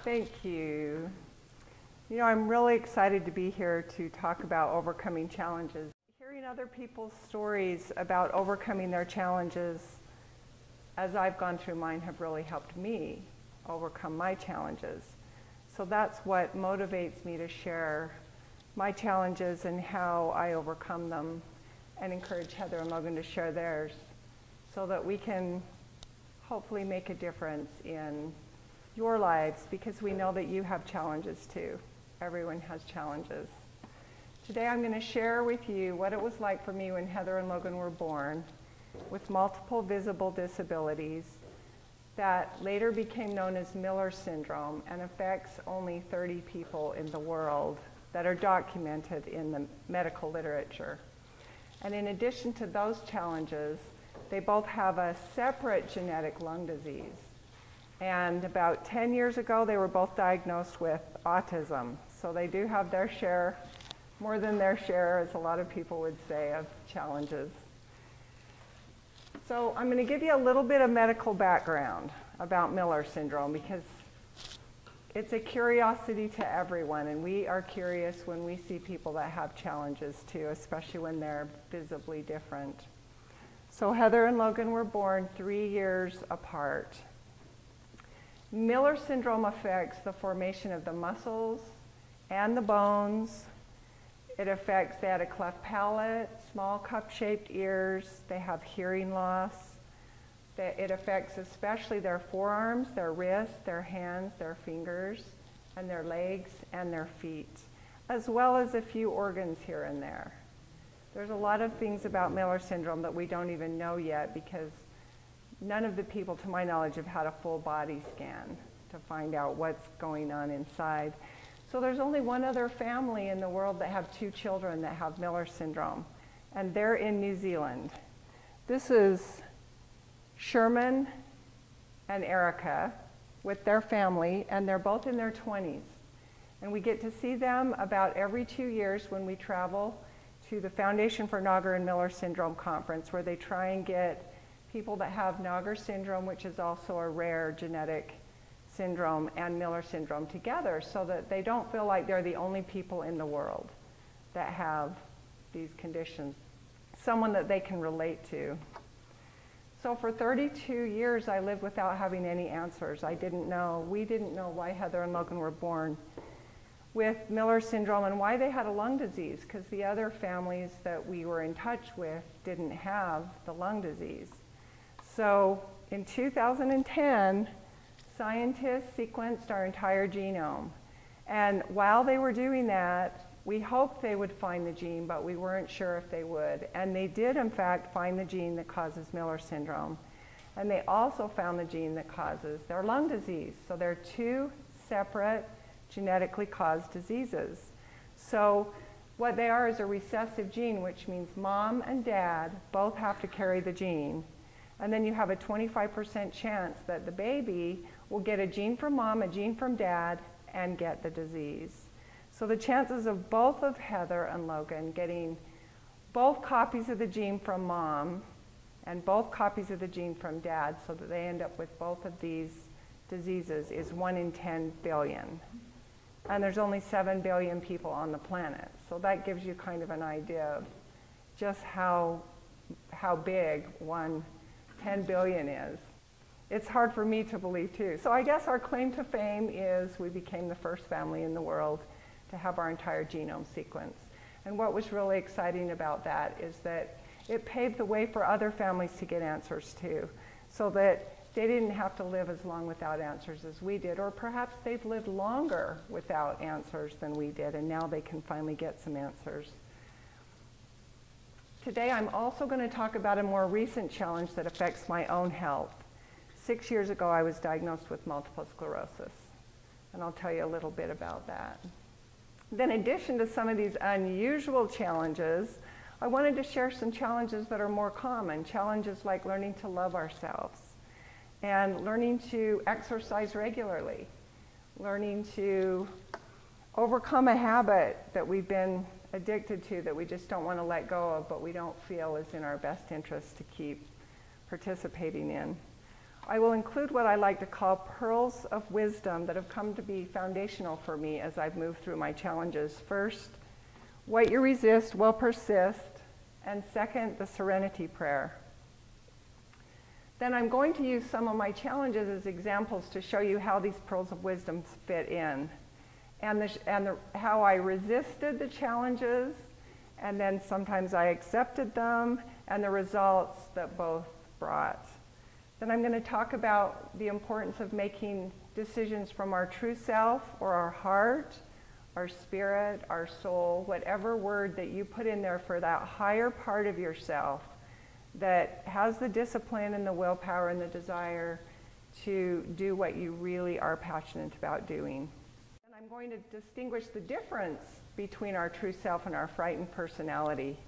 Thank you. You know, I'm really excited to be here to talk about overcoming challenges. Hearing other people's stories about overcoming their challenges as I've gone through mine have really helped me overcome my challenges. So that's what motivates me to share my challenges and how I overcome them, and encourage Heather and Logan to share theirs so that we can hopefully make a difference in your lives, because we know that you have challenges too. Everyone has challenges. Today I'm going to share with you what it was like for me when Heather and Logan were born with multiple visible disabilities that later became known as Miller syndrome and affects only 30 people in the world that are documented in the medical literature. And in addition to those challenges, they both have a separate genetic lung disease. And about 10 years ago, they were both diagnosed with autism. So they do have their share, more than their share, as a lot of people would say, of challenges. So I'm going to give you a little bit of medical background about Miller syndrome, because it's a curiosity to everyone, and we are curious when we see people that have challenges too, especially when they're visibly different. So Heather and Logan were born 3 years apart. Miller syndrome affects the formation of the muscles and the bones. It affects, they had a cleft palate, small cup-shaped ears, they have hearing loss. It affects especially their forearms, their wrists, their hands, their fingers, and their legs and their feet, as well as a few organs here and there. There's a lot of things about Miller syndrome that we don't even know yet, because none of the people, to my knowledge, have had a full body scan to find out what's going on inside. So there's only one other family in the world that have 2 children that have Miller syndrome, and they're in New Zealand. This is Sherman and Erica with their family, and they're both in their 20s. And we get to see them about every 2 years when we travel to the Foundation for Nagar and Miller Syndrome Conference, where they try and get people that have Nagar syndrome, which is also a rare genetic syndrome, and Miller syndrome together, so that they don't feel like they're the only people in the world that have these conditions, someone that they can relate to. So for 32 years, I lived without having any answers. We didn't know why Heather and Logan were born with Miller syndrome and why they had a lung disease, because the other families that we were in touch with didn't have the lung disease. So in 2010, scientists sequenced our entire genome. And while they were doing that, we hoped they would find the gene, but we weren't sure if they would. And they did, in fact, find the gene that causes Miller syndrome. And they also found the gene that causes their lung disease. So they're 2 separate genetically caused diseases. So what they are is a recessive gene, which means mom and dad both have to carry the gene. And then you have a 25% chance that the baby will get a gene from mom, a gene from dad, and get the disease. So the chances of both of Heather and Logan getting both copies of the gene from mom and both copies of the gene from dad, so that they end up with both of these diseases, is 1 in 10 billion. And there's only 7 billion people on the planet. So that gives you kind of an idea of just how big 10 billion is. It's hard for me to believe too. So I guess our claim to fame is we became the first family in the world to have our entire genome sequenced. And what was really exciting about that is that it paved the way for other families to get answers too, so that they didn't have to live as long without answers as we did, or perhaps they've lived longer without answers than we did, and now they can finally get some answers. Today I'm also going to talk about a more recent challenge that affects my own health. 6 years ago I was diagnosed with multiple sclerosis, and I'll tell you a little bit about that. Then, in addition to some of these unusual challenges, I wanted to share some challenges that are more common, challenges like learning to love ourselves and learning to exercise regularly, learning to overcome a habit that we've been addicted to that we just don't want to let go of, but we don't feel is in our best interest to keep participating in. I will include what I like to call pearls of wisdom that have come to be foundational for me as I've moved through my challenges. First, what you resist will persist, and second, the Serenity Prayer. Then I'm going to use some of my challenges as examples to show you how these pearls of wisdom fit in, and how I resisted the challenges, and then sometimes I accepted them, and the results that both brought. Then I'm going to talk about the importance of making decisions from our true self, or our heart, our spirit, our soul, whatever word that you put in there for that higher part of yourself that has the discipline and the willpower and the desire to do what you really are passionate about doing. And I'm going to distinguish the difference between our true self and our frightened personality,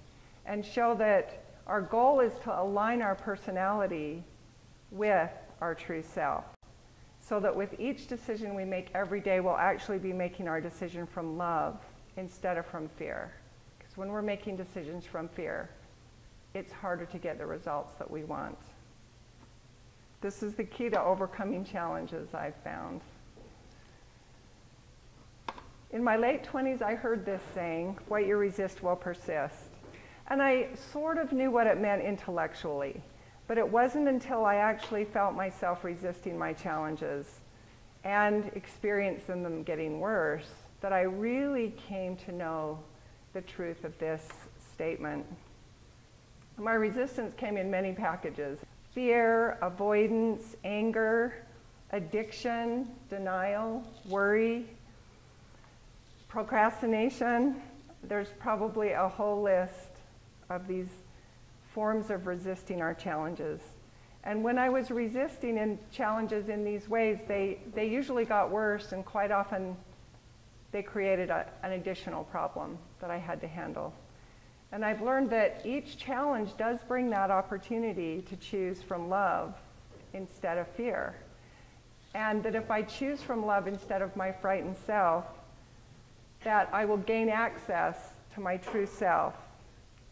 and show that our goal is to align our personality with our true self, so that with each decision we make every day, we'll actually be making our decision from love instead of from fear. Because when we're making decisions from fear, it's harder to get the results that we want. This is the key to overcoming challenges, I've found. In my late 20s, I heard this saying, what you resist will persist. And I sort of knew what it meant intellectually. But it wasn't until I actually felt myself resisting my challenges and experiencing them getting worse that I really came to know the truth of this statement. My resistance came in many packages: fear, avoidance, anger, addiction, denial, worry, procrastination. There's probably a whole list of these forms of resisting our challenges. And when I was resisting in challenges in these ways, they usually got worse, and quite often they created an additional problem that I had to handle. And I've learned that each challenge does bring that opportunity to choose from love instead of fear. And that if I choose from love instead of my frightened self, that I will gain access to my true self.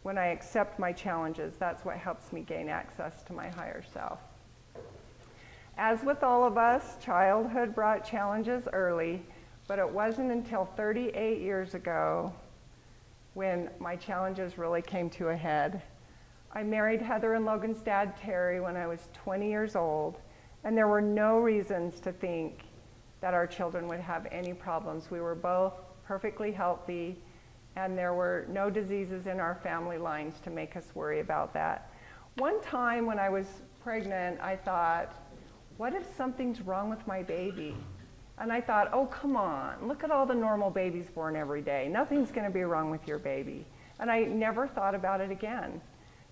When I accept my challenges, that's what helps me gain access to my higher self. As with all of us, childhood brought challenges early, but it wasn't until 38 years ago when my challenges really came to a head. I married Heather and Logan's dad, Terry, when I was 20 years old, and there were no reasons to think that our children would have any problems. We were both perfectly healthy, and there were no diseases in our family lines to make us worry about that. One time when I was pregnant, I thought, what if something's wrong with my baby? And I thought, oh, come on, look at all the normal babies born every day. Nothing's going to be wrong with your baby. And I never thought about it again.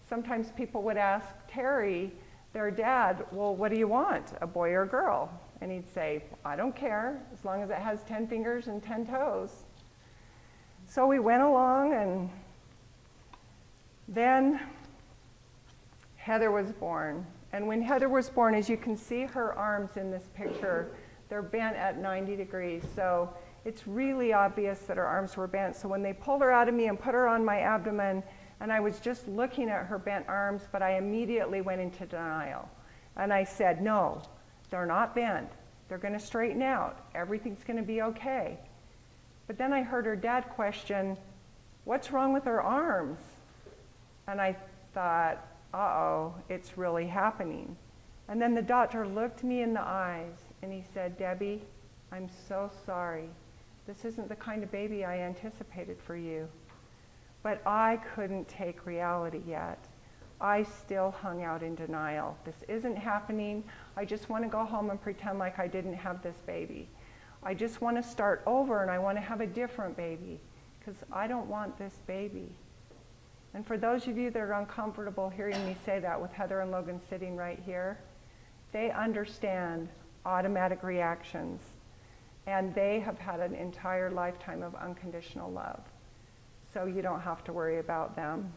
Sometimes people would ask Terry, their dad, well, what do you want, a boy or a girl? And he'd say, I don't care, as long as it has 10 fingers and 10 toes. So we went along, and then Heather was born. And when Heather was born, as you can see her arms in this picture, they're bent at 90 degrees. So it's really obvious that her arms were bent. So when they pulled her out of me and put her on my abdomen, and I was just looking at her bent arms, but I immediately went into denial. And I said, no, they're not bent. They're going to straighten out. Everything's going to be okay. But then I heard her dad question, what's wrong with her arms? And I thought, uh-oh, it's really happening. And then the doctor looked me in the eyes and he said, Debbie, I'm so sorry. This isn't the kind of baby I anticipated for you. But I couldn't take reality yet. I still hung out in denial. This isn't happening. I just want to go home and pretend like I didn't have this baby. I just want to start over, and I want to have a different baby because I don't want this baby. And for those of you that are uncomfortable hearing me say that with Heather and Logan sitting right here, they understand automatic reactions, and they have had an entire lifetime of unconditional love. So you don't have to worry about them.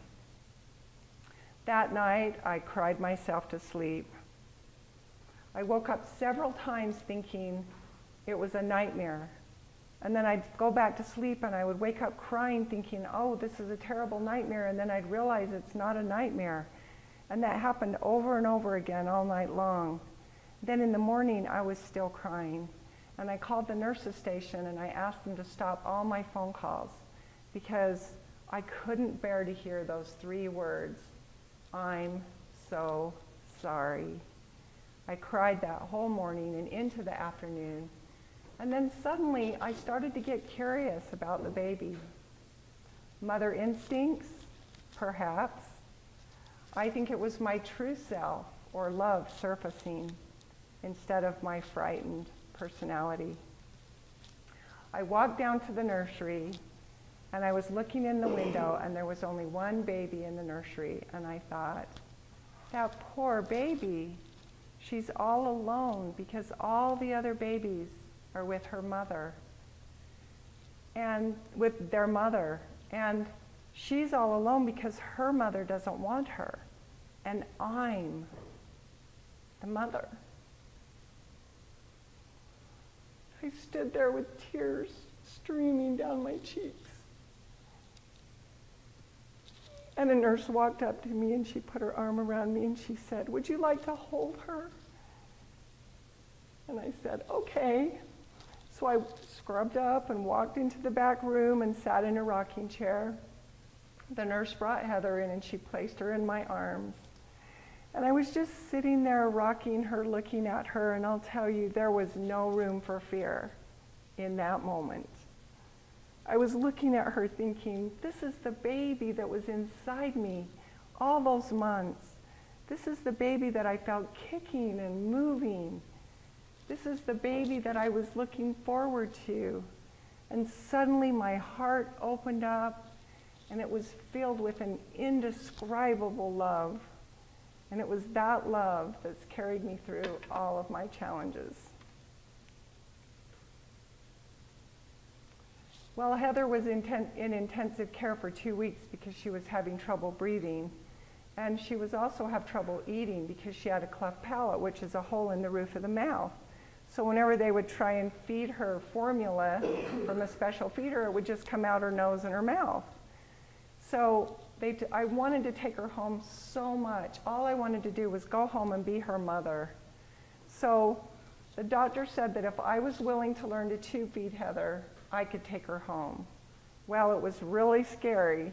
That night, I cried myself to sleep. I woke up several times thinking it was a nightmare. And then I'd go back to sleep and I would wake up crying thinking, oh, this is a terrible nightmare. And then I'd realize it's not a nightmare. And that happened over and over again all night long. Then in the morning, I was still crying. And I called the nurses station and I asked them to stop all my phone calls because I couldn't bear to hear those 3 words, "I'm so sorry." I cried that whole morning and into the afternoon. And then suddenly I started to get curious about the baby. Mother instincts, perhaps. I think it was my true self or love surfacing instead of my frightened personality. I walked down to the nursery and I was looking in the window and there was only one baby in the nursery, and I thought, that poor baby, she's all alone because all the other babies are with her mother and with their mother, and she's all alone because her mother doesn't want her, and I'm the mother. I stood there with tears streaming down my cheeks. And a nurse walked up to me and she put her arm around me and she said, "Would you like to hold her?" And I said, "Okay." So I scrubbed up and walked into the back room and sat in a rocking chair. The nurse brought Heather in and she placed her in my arms. And I was just sitting there rocking her, looking at her, and I'll tell you, there was no room for fear in that moment. I was looking at her thinking, this is the baby that was inside me all those months. This is the baby that I felt kicking and moving. This is the baby that I was looking forward to. And suddenly my heart opened up and it was filled with an indescribable love. And it was that love that's carried me through all of my challenges. Well, Heather was in intensive care for 2 weeks because she was having trouble breathing. And she was also having trouble eating because she had a cleft palate, which is a hole in the roof of the mouth. So whenever they would try and feed her formula from a special feeder, it would just come out her nose and her mouth. So I wanted to take her home so much. All I wanted to do was go home and be her mother. So the doctor said that if I was willing to learn to tube feed Heather, I could take her home. Well, it was really scary,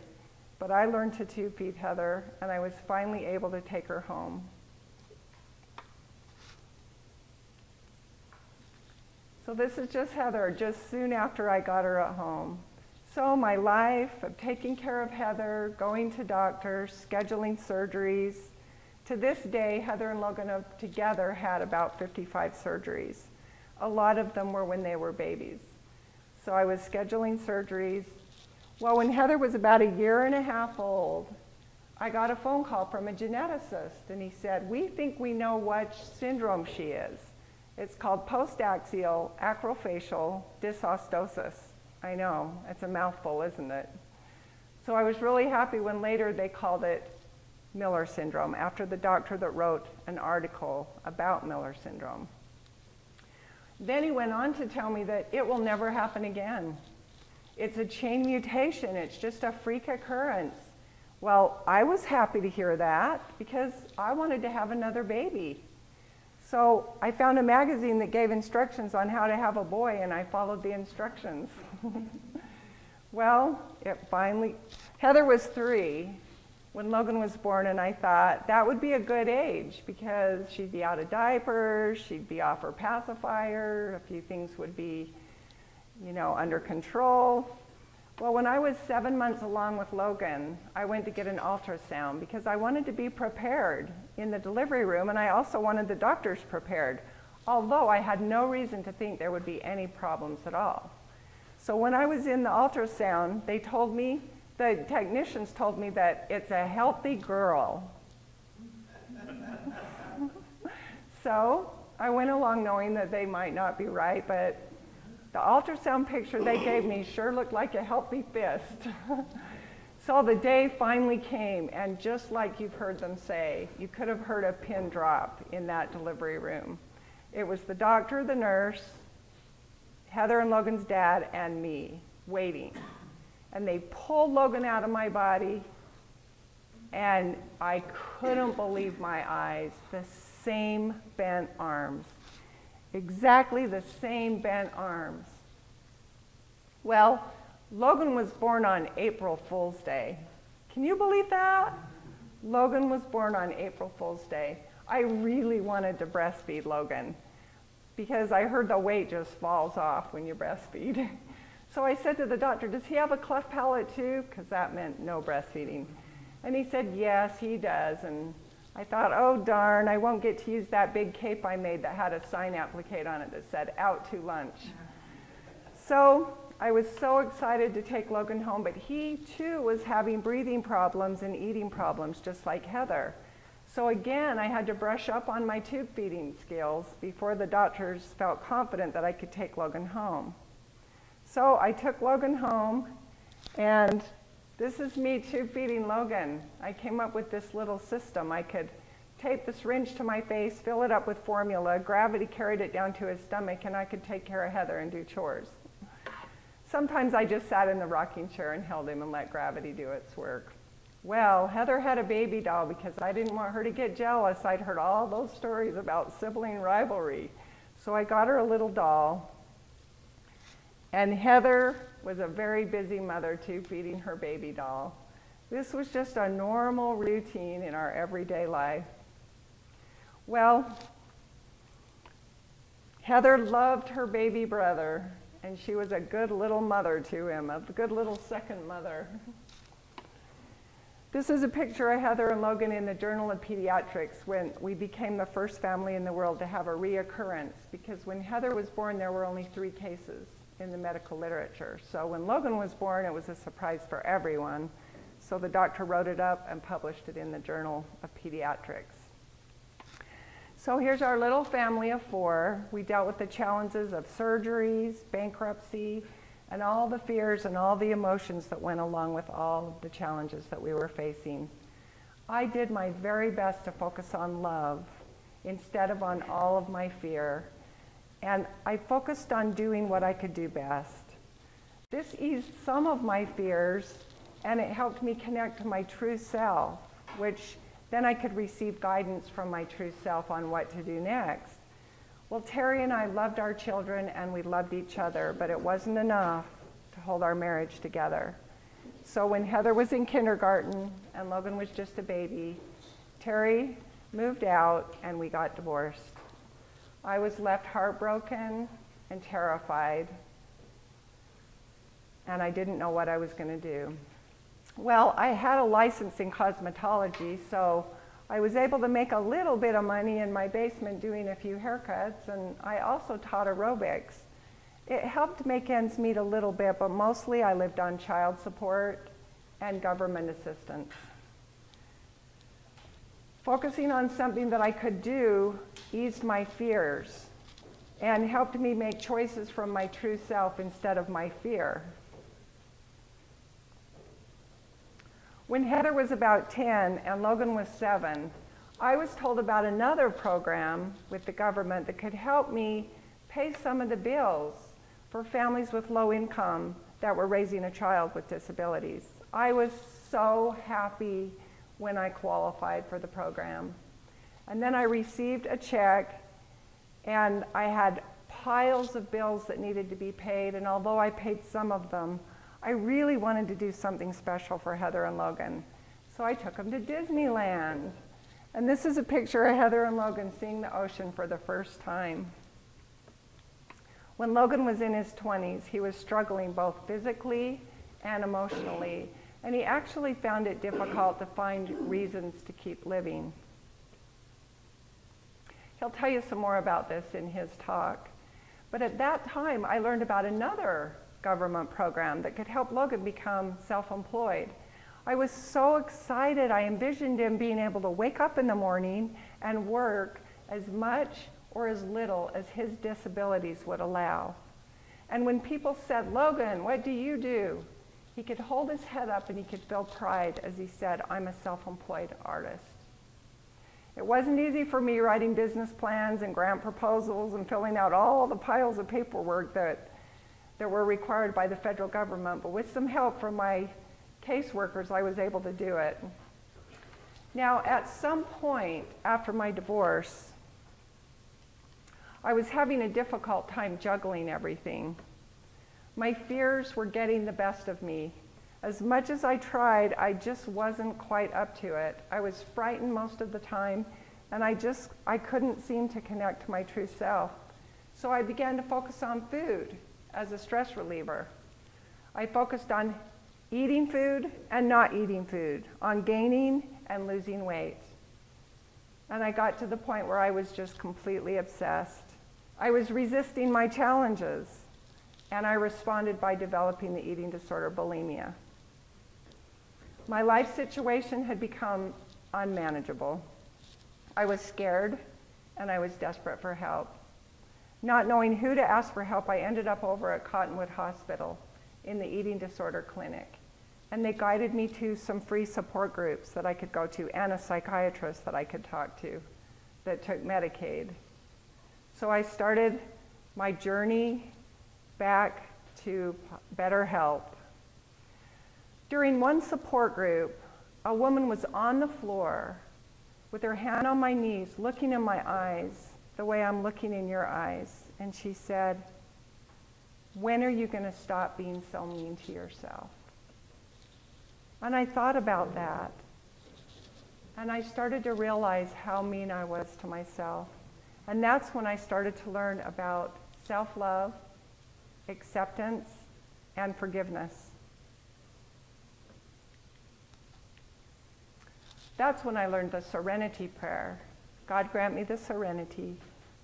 but I learned to tube feed Heather, and I was finally able to take her home. So this is just Heather, just soon after I got her at home. So my life of taking care of Heather, going to doctors, scheduling surgeries. To this day, Heather and Logan have together had about 55 surgeries. A lot of them were when they were babies. So I was scheduling surgeries. Well, when Heather was about 1.5 years old, I got a phone call from a geneticist, and he said, "We think we know what syndrome she is. It's called post-axial acrofacial dysostosis." I know, it's a mouthful, isn't it? So I was really happy when later they called it Miller syndrome, after the doctor that wrote an article about Miller syndrome. Then he went on to tell me that it will never happen again. It's a chain mutation, it's just a freak occurrence. Well, I was happy to hear that because I wanted to have another baby. So I found a magazine that gave instructions on how to have a boy, and I followed the instructions. Well, Heather was 3 when Logan was born, and I thought that would be a good age because she'd be out of diapers, she'd be off her pacifier, a few things would be, under control. Well, when I was 7 months along with Logan, I went to get an ultrasound because I wanted to be prepared in the delivery room, and I also wanted the doctors prepared, although I had no reason to think there would be any problems at all. So when I was in the ultrasound, the technicians told me that it's a healthy girl. So I went along knowing that they might not be right, but the ultrasound picture they gave me sure looked like a healthy fist. So the day finally came, and just like you've heard them say, you could have heard a pin drop in that delivery room. It was the doctor, the nurse, Heather and Logan's dad, and me waiting. And they pulled Logan out of my body, and I couldn't believe my eyes. The same bent arms. Exactly the same bent arms. Well, Logan was born on April Fool's Day. Can you believe that? Logan was born on April Fool's Day. I really wanted to breastfeed Logan because I heard the weight just falls off when you breastfeed. So I said to the doctor, does he have a cleft palate too? Because that meant no breastfeeding. And he said, yes, he does. And I thought, oh darn, I won't get to use that big cape I made that had a sign applique on it that said, out to lunch. So I was so excited to take Logan home, but he too was having breathing problems and eating problems, just like Heather. So again, I had to brush up on my tube feeding skills before the doctors felt confident that I could take Logan home. So I took Logan home, and this is me tube feeding Logan. I came up with this little system. I could tape the syringe to my face, fill it up with formula, gravity carried it down to his stomach, and I could take care of Heather and do chores. Sometimes I just sat in the rocking chair and held him and let gravity do its work. Well, Heather had a baby doll because I didn't want her to get jealous. I'd heard all those stories about sibling rivalry. So I got her a little doll. And Heather was a very busy mother tube feeding her baby doll. This was just a normal routine in our everyday life. Well, Heather loved her baby brother, and she was a good little mother to him, a good little second mother. This is a picture of Heather and Logan in the Journal of Pediatrics when we became the first family in the world to have a reoccurrence, because when Heather was born, there were only 3 cases in the medical literature. So when Logan was born, it was a surprise for everyone. So the doctor wrote it up and published it in the Journal of Pediatrics. So here's our little family of 4. We dealt with the challenges of surgeries, bankruptcy, and all the fears and all the emotions that went along with all of the challenges that we were facing. I did my very best to focus on love instead of on all of my fear. And I focused on doing what I could do best. This eased some of my fears, and it helped me connect to my true self, which then I could receive guidance from my true self on what to do next. Well, Terry and I loved our children and we loved each other, but it wasn't enough to hold our marriage together. So when Heather was in kindergarten and Logan was just a baby, Terry moved out and we got divorced. I was left heartbroken and terrified, and I didn't know what I was going to do. Well, I had a license in cosmetology, so I was able to make a little bit of money in my basement doing a few haircuts, and I also taught aerobics. It helped make ends meet a little bit, but mostly I lived on child support and government assistance. Focusing on something that I could do eased my fears and helped me make choices from my true self instead of my fear. When Heather was about 10 and Logan was 7, I was told about another program with the government that could help me pay some of the bills for families with low income that were raising a child with disabilities. I was so happy when I qualified for the program. And then I received a check, and I had piles of bills that needed to be paid, and although I paid some of them, I really wanted to do something special for Heather and Logan. So I took them to Disneyland. And this is a picture of Heather and Logan seeing the ocean for the first time. When Logan was in his 20s, he was struggling both physically and emotionally, and he actually found it difficult to find reasons to keep living. He'll tell you some more about this in his talk. But at that time, I learned about another government program that could help Logan become self-employed. I was so excited. I envisioned him being able to wake up in the morning and work as much or as little as his disabilities would allow. And when people said, "Logan, what do you do?" he could hold his head up and he could feel pride as he said, "I'm a self-employed artist." It wasn't easy for me writing business plans and grant proposals and filling out all the piles of paperwork that were required by the federal government, but with some help from my caseworkers, I was able to do it. Now, at some point after my divorce, I was having a difficult time juggling everything. My fears were getting the best of me. As much as I tried, I just wasn't quite up to it. I was frightened most of the time, and I couldn't seem to connect to my true self. So I began to focus on food as a stress reliever. I focused on eating food and not eating food, on gaining and losing weight. And I got to the point where I was just completely obsessed. I was resisting my challenges, and I responded by developing the eating disorder bulimia. My life situation had become unmanageable. I was scared, and I was desperate for help. Not knowing who to ask for help, I ended up over at Cottonwood Hospital in the eating disorder clinic. And they guided me to some free support groups that I could go to and a psychiatrist that I could talk to that took Medicaid. So I started my journey back to better health. During one support group, a woman was on the floor with her hand on my knees, looking in my eyes the way I'm looking in your eyes. And she said, "When are you going to stop being so mean to yourself?" And I thought about that. And I started to realize how mean I was to myself. And that's when I started to learn about self-love, acceptance, and forgiveness. That's when I learned the Serenity Prayer. God grant me the serenity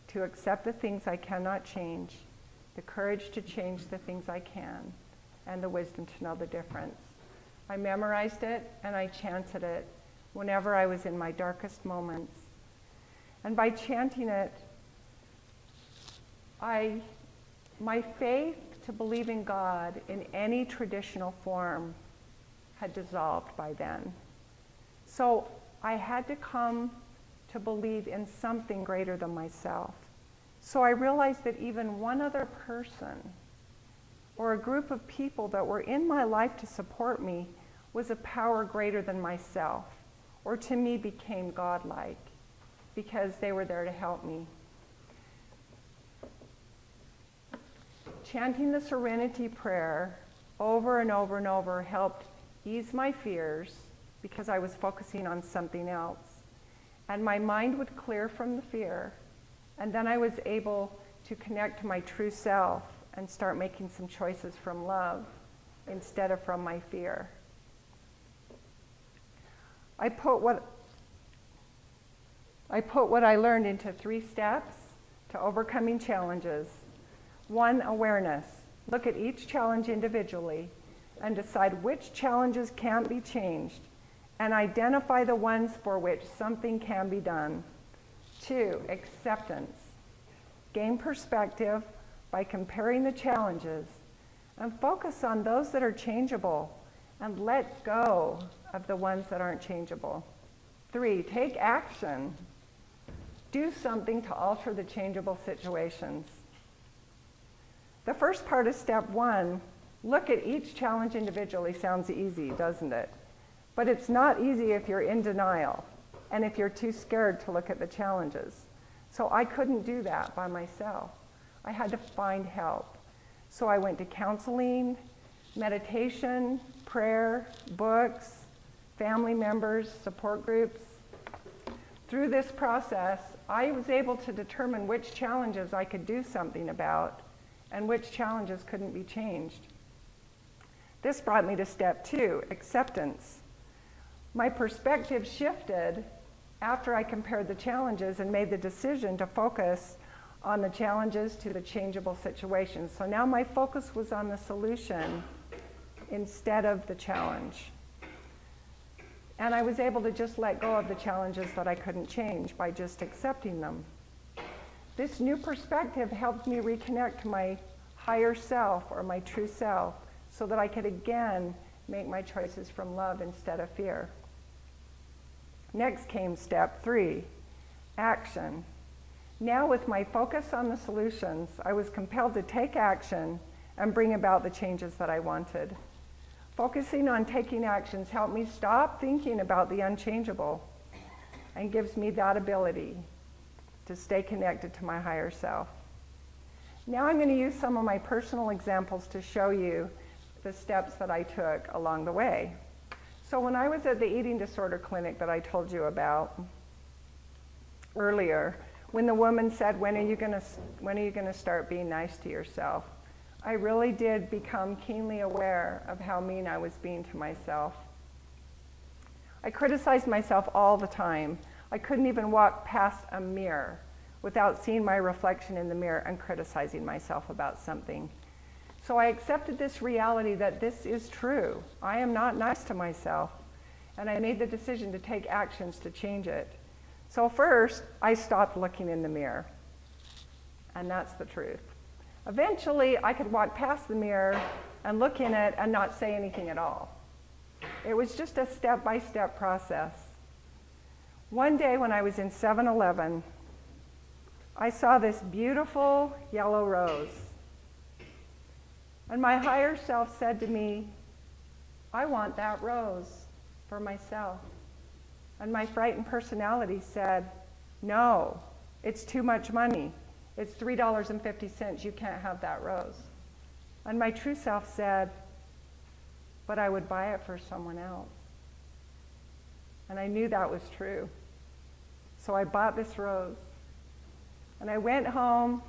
to accept the things I cannot change, the courage to change the things I can, and the wisdom to know the difference. I memorized it and I chanted it whenever I was in my darkest moments. And by chanting it, my faith to believe in God in any traditional form had dissolved by then. So I had to come to believe in something greater than myself. So I realized that even one other person or a group of people that were in my life to support me was a power greater than myself, or to me became godlike, because they were there to help me. Chanting the Serenity Prayer over and over and over helped ease my fears because I was focusing on something else. And my mind would clear from the fear, and then I was able to connect to my true self and start making some choices from love instead of from my fear. I put what I learned into 3 steps to overcoming challenges. 1, awareness. Look at each challenge individually and decide which challenges can't be changed, and identify the ones for which something can be done. 2, acceptance. Gain perspective by comparing the challenges and focus on those that are changeable and let go of the ones that aren't changeable. 3, take action. Do something to alter the changeable situations. The first part of step 1, look at each challenge individually, sounds easy, doesn't it? But it's not easy if you're in denial and if you're too scared to look at the challenges. So I couldn't do that by myself. I had to find help. So I went to counseling, meditation, prayer, books, family members, support groups. Through this process, I was able to determine which challenges I could do something about and which challenges couldn't be changed. This brought me to step 2, acceptance. My perspective shifted after I compared the challenges and made the decision to focus on the challenges to the changeable situations. So now my focus was on the solution instead of the challenge. And I was able to just let go of the challenges that I couldn't change by just accepting them. This new perspective helped me reconnect to my higher self or my true self so that I could again make my choices from love instead of fear. Next came step 3, action. Now with my focus on the solutions, I was compelled to take action and bring about the changes that I wanted. Focusing on taking actions helped me stop thinking about the unchangeable and gives me that ability to stay connected to my higher self. Now I'm going to use some of my personal examples to show you the steps that I took along the way. So when I was at the eating disorder clinic that I told you about earlier, when the woman said, when are you going to start being nice to yourself? I really did become keenly aware of how mean I was being to myself. I criticized myself all the time. I couldn't even walk past a mirror without seeing my reflection in the mirror and criticizing myself about something. So I accepted this reality that this is true. I am not nice to myself, and I made the decision to take actions to change it. So first, I stopped looking in the mirror, and that's the truth. Eventually, I could walk past the mirror and look in it and not say anything at all. It was just a step-by-step process. One day when I was in 7-Eleven, I saw this beautiful yellow rose. And my higher self said to me, I want that rose for myself. And my frightened personality said, no, it's too much money. It's $3.50, you can't have that rose. And my true self said, but I would buy it for someone else. And I knew that was true. So I bought this rose. And I went home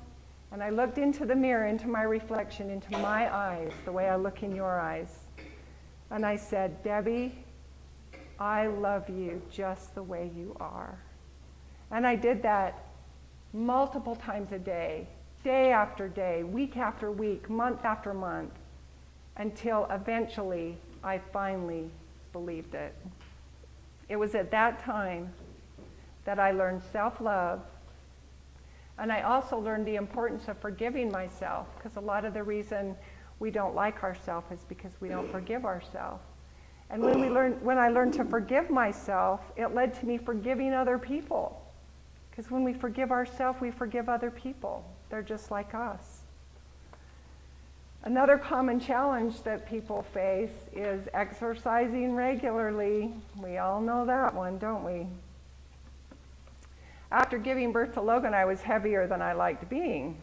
and I looked into the mirror, into my reflection, into my eyes, the way I look in your eyes. And I said, Debbie, I love you just the way you are. And I did that multiple times a day, day after day, week after week, month after month, until eventually I finally believed it. It was at that time that I learned self-love, and I also learned the importance of forgiving myself, because a lot of the reason we don't like ourselves is because we don't forgive ourselves. And when I learned to forgive myself, it led to me forgiving other people. Because when we forgive ourselves, we forgive other people. They're just like us. Another common challenge that people face is exercising regularly. We all know that one, don't we? After giving birth to Logan, I was heavier than I liked being.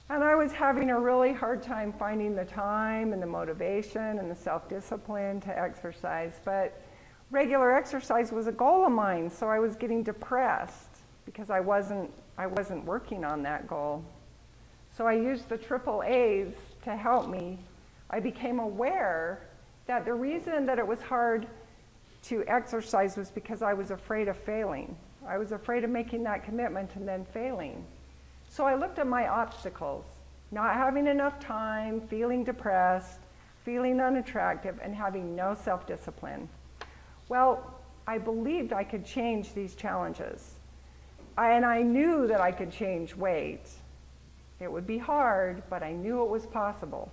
And I was having a really hard time finding the time and the motivation and the self-discipline to exercise. But regular exercise was a goal of mine, so I was getting depressed because I wasn't working on that goal. So I used the AAAs to help me. I became aware that the reason that it was hard to exercise was because I was afraid of failing. I was afraid of making that commitment and then failing. So I looked at my obstacles, not having enough time, feeling depressed, feeling unattractive, and having no self-discipline. Well, I believed I could change these challenges. And I knew that I could change weight. It would be hard, but I knew it was possible.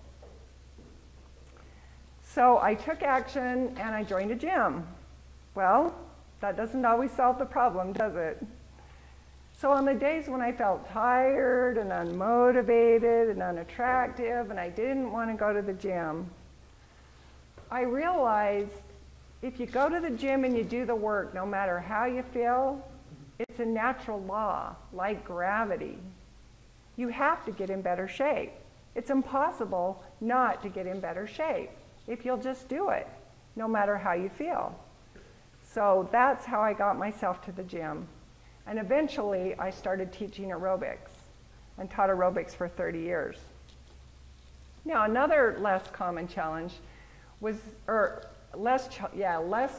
So I took action and I joined a gym. Well, that doesn't always solve the problem, does it? So on the days when I felt tired and unmotivated and unattractive and I didn't want to go to the gym, I realized if you go to the gym and you do the work, no matter how you feel, it's a natural law, like gravity. You have to get in better shape. It's impossible not to get in better shape if you'll just do it, no matter how you feel. So that's how I got myself to the gym. And eventually, I started teaching aerobics and taught aerobics for 30 years. Now, another less common challenge was, less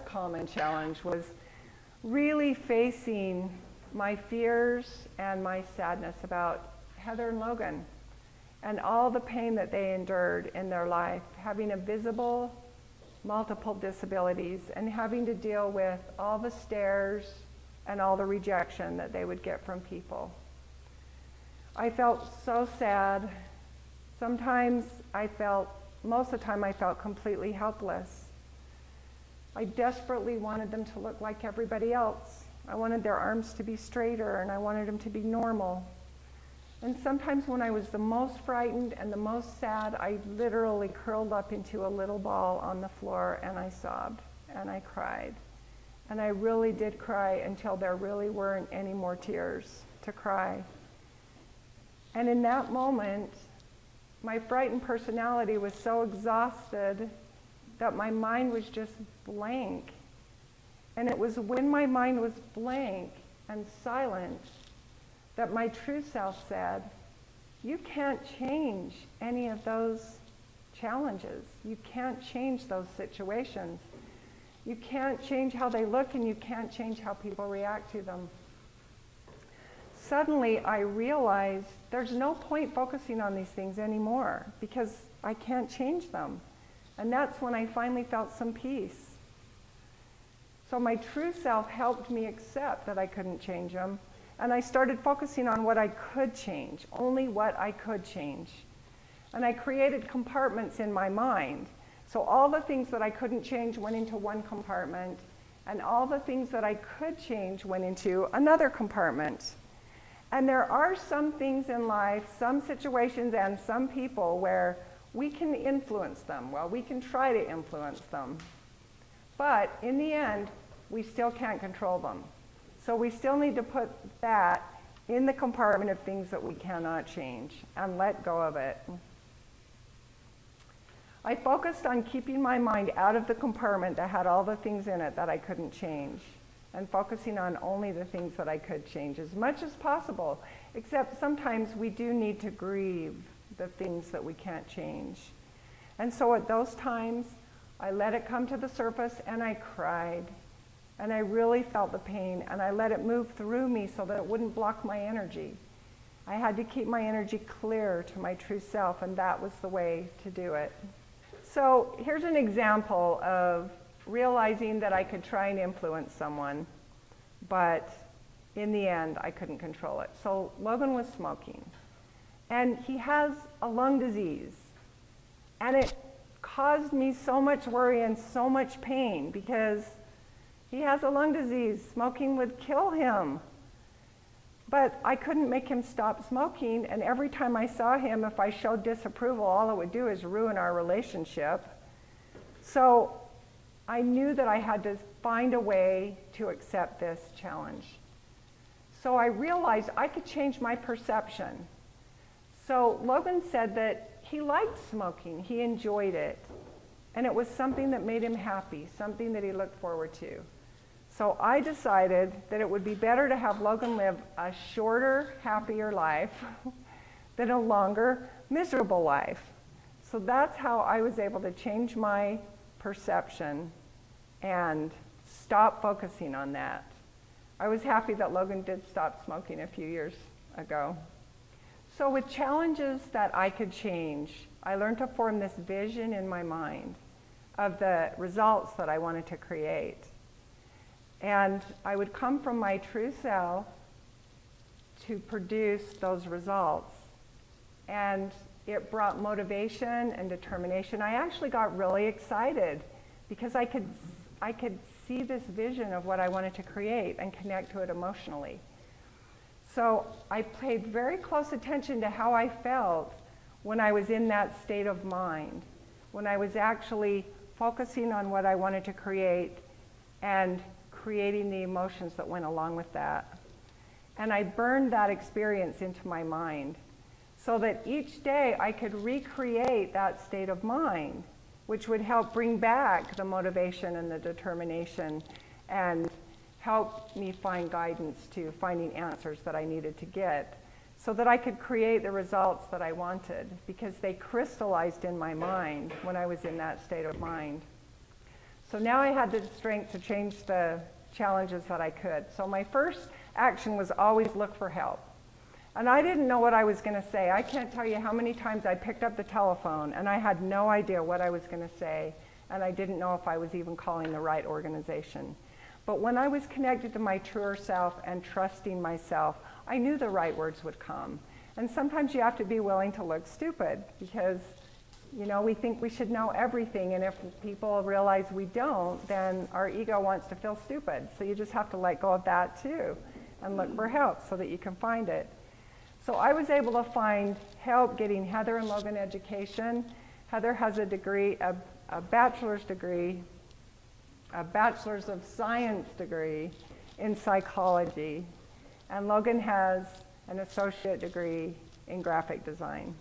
common challenge was really facing my fears and my sadness about Heather and Logan and all the pain that they endured in their life, having a visible, multiple disabilities, and having to deal with all the stares and all the rejection that they would get from people. I felt so sad. Most of the time I felt completely helpless. I desperately wanted them to look like everybody else. I wanted their arms to be straighter and I wanted them to be normal. And sometimes when I was the most frightened and the most sad, I literally curled up into a little ball on the floor and I sobbed and I cried. And I really did cry until there really weren't any more tears to cry. And in that moment, my frightened personality was so exhausted that my mind was just blank. And it was when my mind was blank and silent that my true self said, you can't change any of those challenges. You can't change those situations. You can't change how they look, and you can't change how people react to them. Suddenly, I realized there's no point focusing on these things anymore because I can't change them. And that's when I finally felt some peace. So my true self helped me accept that I couldn't change them. And I started focusing on what I could change, only what I could change. And I created compartments in my mind. So all the things that I couldn't change went into one compartment, and all the things that I could change went into another compartment. And there are some things in life, some situations and some people where we can influence them. Well, we can try to influence them. But in the end, we still can't control them. So we still need to put that in the compartment of things that we cannot change and let go of it. I focused on keeping my mind out of the compartment that had all the things in it that I couldn't change, and focusing on only the things that I could change as much as possible, except sometimes we do need to grieve the things that we can't change. And so at those times, I let it come to the surface and I cried. And I really felt the pain, and I let it move through me so that it wouldn't block my energy. I had to keep my energy clear to my true self, and that was the way to do it. So here's an example of realizing that I could try and influence someone, but in the end, I couldn't control it. So Logan was smoking, and he has a lung disease, and it caused me so much worry and so much pain because he has a lung disease. Smoking would kill him. But I couldn't make him stop smoking, and every time I saw him, if I showed disapproval, all it would do is ruin our relationship. So I knew that I had to find a way to accept this challenge. So I realized I could change my perception. So Logan said that he liked smoking, he enjoyed it, and it was something that made him happy, something that he looked forward to. So I decided that it would be better to have Logan live a shorter, happier life than a longer, miserable life. So that's how I was able to change my perception and stop focusing on that. I was happy that Logan did stop smoking a few years ago. So with challenges that I could change, I learned to form this vision in my mind of the results that I wanted to create. And I would come from my true self to produce those results. And it brought motivation and determination. I actually got really excited because I could see this vision of what I wanted to create and connect to it emotionally. So I paid very close attention to how I felt when I was in that state of mind, when I was actually focusing on what I wanted to create and creating the emotions that went along with that. And I burned that experience into my mind so that each day I could recreate that state of mind, which would help bring back the motivation and the determination and help me find guidance to finding answers that I needed to get so that I could create the results that I wanted, because they crystallized in my mind when I was in that state of mind. So now I had the strength to change the challenges that I could. So my first action was always look for help. And I didn't know what I was going to say. I can't tell you how many times I picked up the telephone and I had no idea what I was going to say, and I didn't know if I was even calling the right organization. But when I was connected to my truer self and trusting myself, I knew the right words would come. And sometimes you have to be willing to look stupid because, you know, we think we should know everything, and if people realize we don't, then our ego wants to feel stupid. So you just have to let go of that too and look for help so that you can find it. So I was able to find help getting Heather and Logan education. Heather has a degree, a bachelor's degree a Bachelor's of Science degree in psychology, and Logan has an associate degree in graphic design.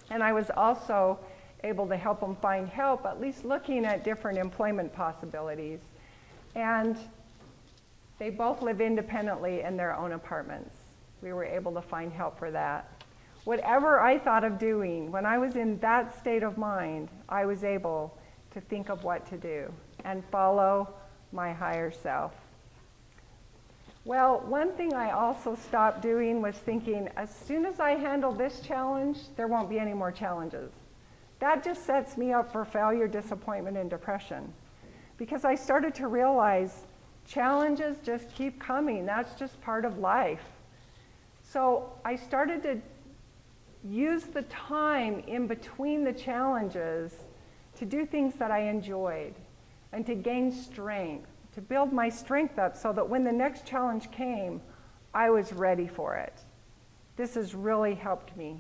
And I was also able to help them find help, at least looking at different employment possibilities. And they both live independently in their own apartments. We were able to find help for that. Whatever I thought of doing, when I was in that state of mind, I was able to think of what to do and follow my higher self. Well, one thing I also stopped doing was thinking, as soon as I handle this challenge, there won't be any more challenges. That just sets me up for failure, disappointment, and depression. Because I started to realize challenges just keep coming. That's just part of life. So I started to use the time in between the challenges to do things that I enjoyed and to gain strength, to build my strength up so that when the next challenge came, I was ready for it. This has really helped me.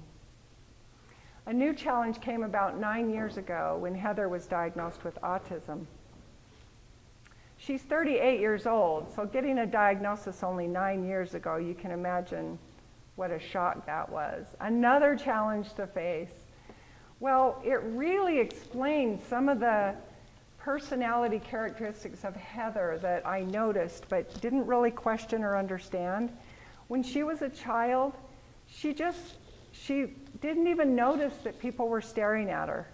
A new challenge came about 9 years ago when Heather was diagnosed with autism. She's 38 years old, so getting a diagnosis only 9 years ago, you can imagine what a shock that was. Another challenge to face. Well, it really explains some of the personality characteristics of Heather that I noticed but didn't really question or understand. When she was a child, she didn't even notice that people were staring at her.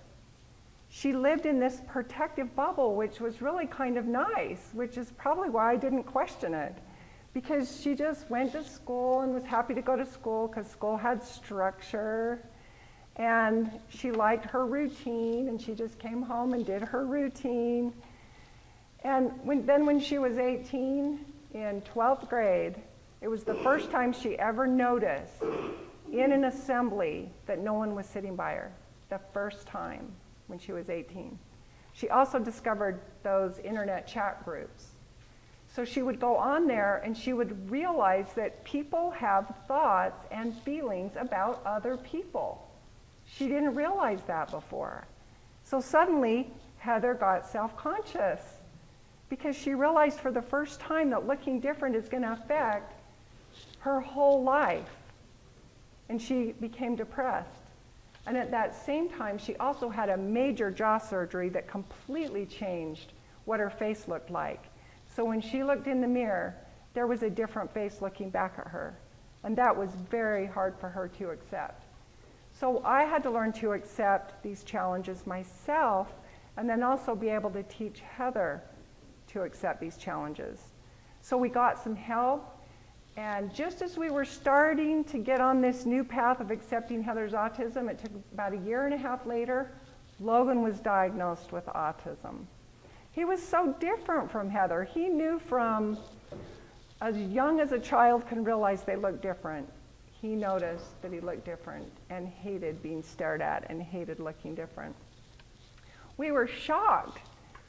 She lived in this protective bubble, which was really kind of nice, which is probably why I didn't question it. Because she just went to school and was happy to go to school because school had structure. And she liked her routine, and she just came home and did her routine. And when she was 18, in 12th grade, it was the first time she ever noticed in an assembly that no one was sitting by her. The first time when she was 18. She also discovered those internet chat groups. So she would go on there and she would realize that people have thoughts and feelings about other people. She didn't realize that before. So suddenly, Heather got self-conscious because she realized for the first time that looking different is going to affect her whole life. And she became depressed. And at that same time, she also had a major jaw surgery that completely changed what her face looked like. So when she looked in the mirror, there was a different face looking back at her. And that was very hard for her to accept. So I had to learn to accept these challenges myself, and then also be able to teach Heather to accept these challenges. So we got some help, and just as we were starting to get on this new path of accepting Heather's autism, it took about 1.5 years later, Logan was diagnosed with autism. He was so different from Heather. He knew from as young as a child can realize they look different. He noticed that he looked different and hated being stared at and hated looking different. We were shocked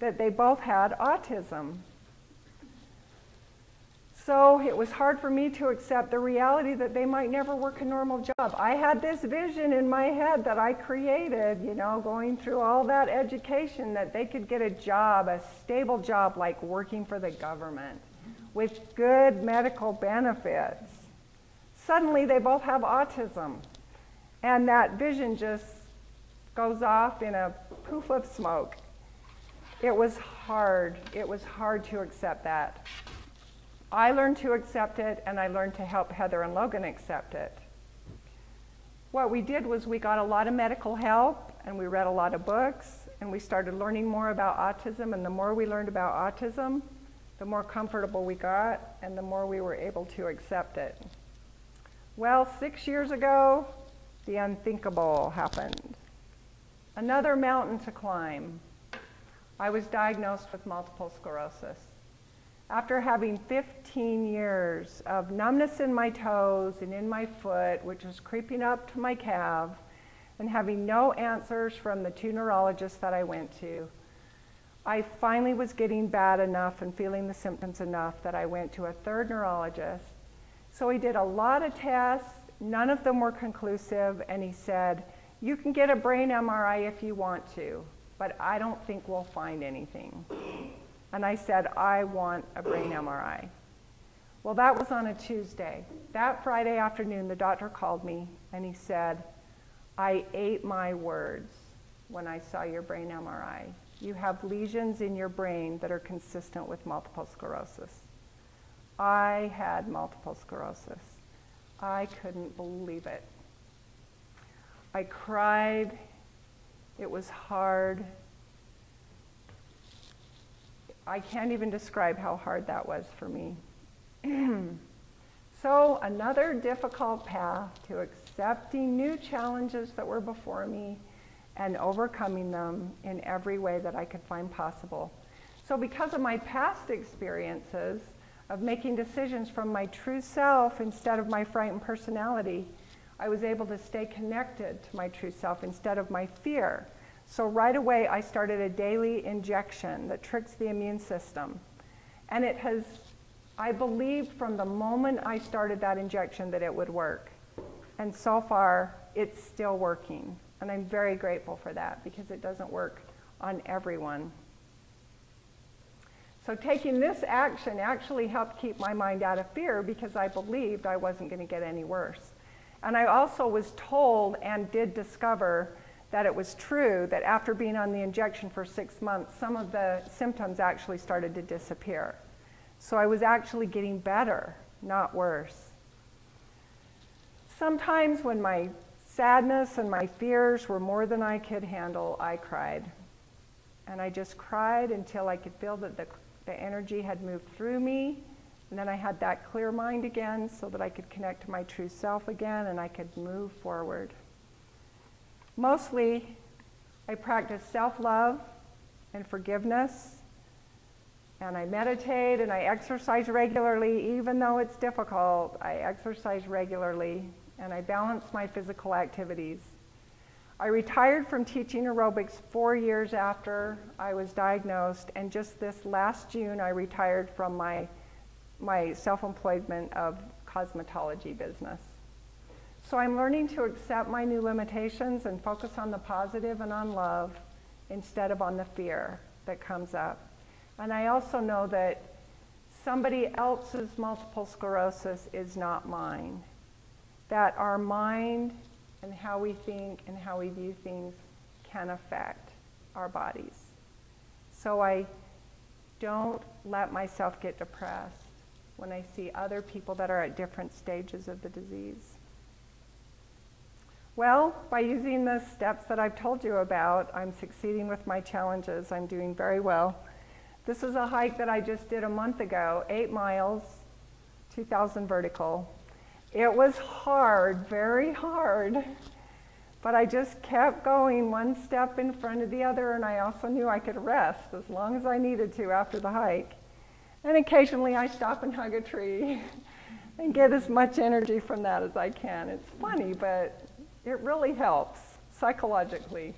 that they both had autism. So it was hard for me to accept the reality that they might never work a normal job. I had this vision in my head that I created, you know, going through all that education, that they could get a job, a stable job like working for the government with good medical benefits. Suddenly they both have autism, and that vision just goes off in a poof of smoke. It was hard. It was hard to accept that. I learned to accept it, and I learned to help Heather and Logan accept it. What we did was we got a lot of medical help, and we read a lot of books, and we started learning more about autism, and the more we learned about autism, the more comfortable we got, and the more we were able to accept it. Well, 6 years ago, the unthinkable happened. Another mountain to climb. I was diagnosed with multiple sclerosis. After having 15 years of numbness in my toes and in my foot, which was creeping up to my calf, and having no answers from the 2 neurologists that I went to, I finally was getting bad enough and feeling the symptoms enough that I went to a 3rd neurologist. So he did a lot of tests, none of them were conclusive, and he said, "You can get a brain MRI if you want to, but I don't think we'll find anything." And I said, I want a brain MRI. Well, that was on a Tuesday. That Friday afternoon, the doctor called me and he said, I ate my words when I saw your brain MRI. You have lesions in your brain that are consistent with multiple sclerosis. I had multiple sclerosis. I couldn't believe it. I cried. It was hard. I can't even describe how hard that was for me. So another difficult path to accepting new challenges that were before me and overcoming them in every way that I could find possible. So because of my past experiences of making decisions from my true self instead of my frightened personality, I was able to stay connected to my true self instead of my fear. So right away I started a daily injection that tricks the immune system. And it has, I believed from the moment I started that injection that it would work. And so far, it's still working. And I'm very grateful for that because it doesn't work on everyone. So taking this action actually helped keep my mind out of fear because I believed I wasn't going to get any worse. And I also was told and did discover that it was true that after being on the injection for 6 months, some of the symptoms actually started to disappear. So I was actually getting better, not worse. Sometimes when my sadness and my fears were more than I could handle, I cried. And I just cried until I could feel that the energy had moved through me. And then I had that clear mind again so that I could connect to my true self again and I could move forward. Mostly, I practice self-love and forgiveness. And I meditate and I exercise regularly, even though it's difficult. I exercise regularly and I balance my physical activities. I retired from teaching aerobics 4 years after I was diagnosed, and just this last June I retired from my self-employment of cosmetology business. So I'm learning to accept my new limitations and focus on the positive and on love instead of on the fear that comes up. And I also know that somebody else's multiple sclerosis is not mine. That our mind and how we think and how we view things can affect our bodies. So I don't let myself get depressed when I see other people that are at different stages of the disease. Well, by using the steps that I've told you about, I'm succeeding with my challenges. I'm doing very well. This is a hike that I just did a month ago, 8 miles, 2,000 vertical. It was hard, very hard, but I just kept going one step in front of the other, and I also knew I could rest as long as I needed to after the hike. And occasionally I stop and hug a tree and get as much energy from that as I can. It's funny, but it really helps psychologically.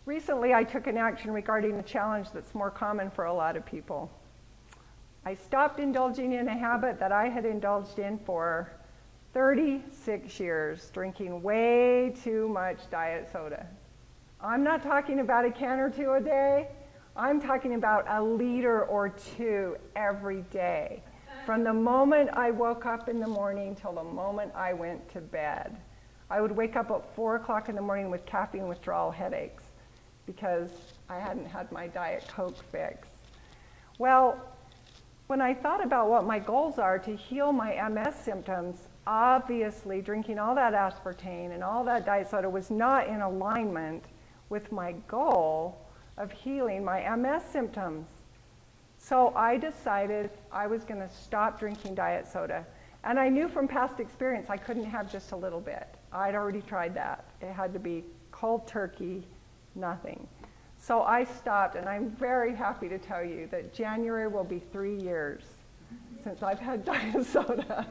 Recently, I took an action regarding a challenge that's more common for a lot of people. I stopped indulging in a habit that I had indulged in for 36 years, drinking way too much diet soda. I'm not talking about a can or two a day. I'm talking about a liter or two every day, from the moment I woke up in the morning till the moment I went to bed. I would wake up at 4 o'clock in the morning with caffeine withdrawal headaches because I hadn't had my Diet Coke fix. Well, when I thought about what my goals are to heal my MS symptoms, obviously drinking all that aspartame and all that diet soda was not in alignment with my goal of healing my MS symptoms. So I decided I was going to stop drinking diet soda. And I knew from past experience I couldn't have just a little bit. I'd already tried that. It had to be cold turkey, nothing. So I stopped, and I'm very happy to tell you that January will be 3 years since I've had diet soda.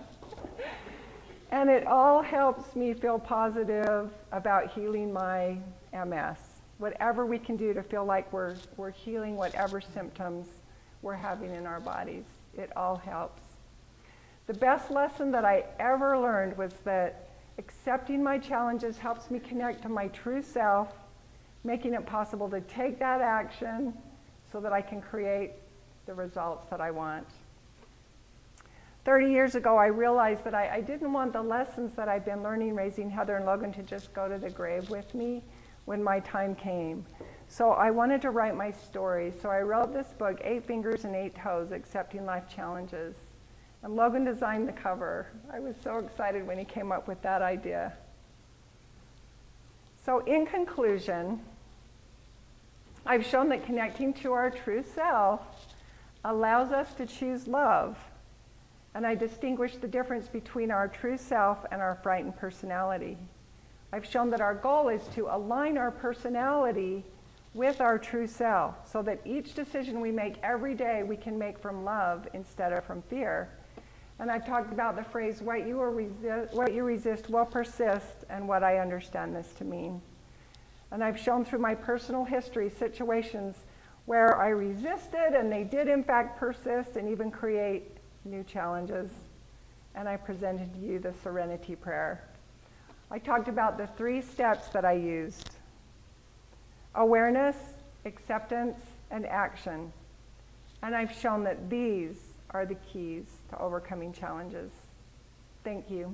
And it all helps me feel positive about healing my MS. Whatever we can do to feel like we're healing whatever symptoms we're having in our bodies, it all helps. The best lesson that I ever learned was that Accepting my challenges helps me connect to my true self, making it possible to take that action so that I can create the results that I want. 30 years ago, I realized that I didn't want the lessons that I've been learning raising Heather and Logan to just go to the grave with me when my time came. So I wanted to write my story. So I wrote this book, 8 Fingers and 8 Toes, Accepting Life Challenges. And Logan designed the cover. I was so excited when he came up with that idea. So in conclusion, I've shown that connecting to our true self allows us to choose love. And I distinguish the difference between our true self and our frightened personality. I've shown that our goal is to align our personality with our true self so that each decision we make every day we can make from love instead of from fear. And I've talked about the phrase, what you resist will persist, and what I understand this to mean. And I've shown through my personal history situations where I resisted and they did in fact persist and even create new challenges. And I presented to you the Serenity Prayer. I talked about the 3 steps that I used: awareness, acceptance, and action. And I've shown that these are the keys to overcoming challenges. Thank you.